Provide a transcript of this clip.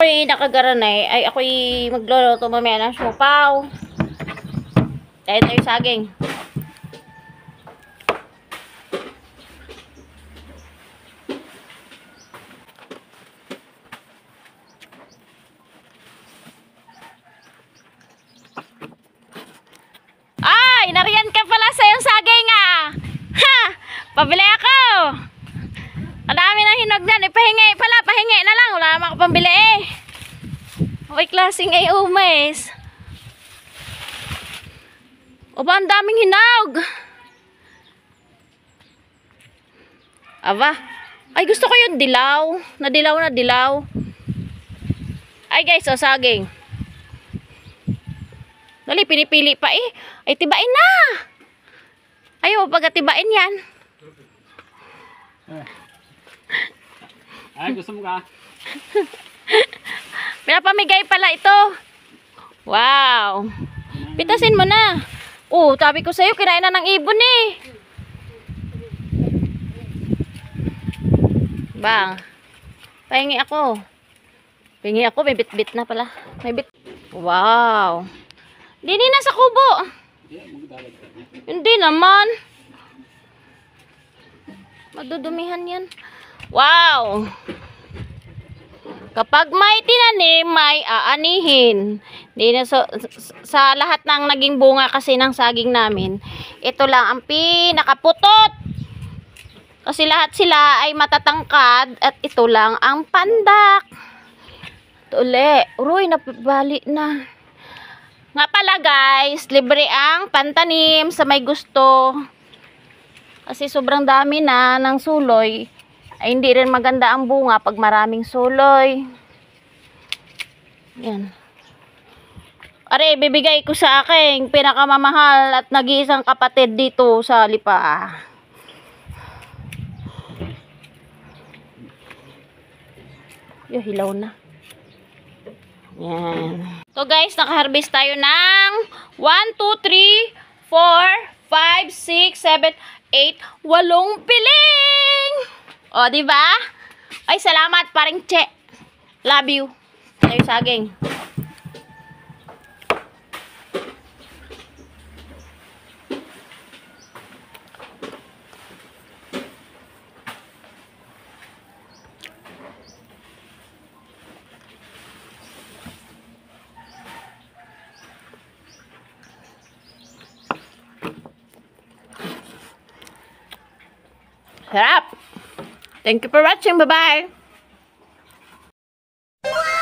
Ako'y nakagaranay, ay ako'y magluluto mamaya ng siopaw. Kaya tayo saging. Ay, nariyan ka pala sa yung saging ah. Ha! Pabili ako. Ang dami ng hinog dyan. Ipahingi pala, pahingi na lang. Wala naman ako pambili eh. Okay, klaseng ay umes. O ba, ang daming hinog. Aba. Ay, gusto ko yung dilaw. Na dilaw. Ay guys, o saging. Dali, pinipili pa eh. Ay, tibain na. Ayaw, pagkatibain yan. Ay, gusto mo ka? Pinapamigay pala ito. Wow. Pitasin mo na. Oh, sabi ko sa'yo, kinain na ng ibon eh. Bang. Pahingi ako. May bit-bit na pala. May bit. Wow. Hindi na sa kubo. Hindi naman. Madudumihan yan. Wow. Kapag may tinanim, may aanihin. Hindi na sa lahat ng naging bunga kasi ng saging namin, ito lang ang pinakaputot. Kasi lahat sila ay matatangkad at ito lang ang pandak. Ito uli. Uroy, napabali na. Nga pala guys, libre ang pantanim sa may gusto. Kasi sobrang dami na ng suloy. Ay hindi rin maganda ang bunga pag maraming suloy. Yan. Are, bibigay ko sa aking pinakamamahal at nag-iisang kapatid dito sa Lipa. Yo, hilaw na. Yan. So guys, naka-harvest tayo ng 1, 2, 3, 4, 5, 6, 7, 8, 8 piling! O, diba? Ay, salamat paring Che. Love you. Tayo saging. Sarap! Thank you for watching. Bye-bye! Wow!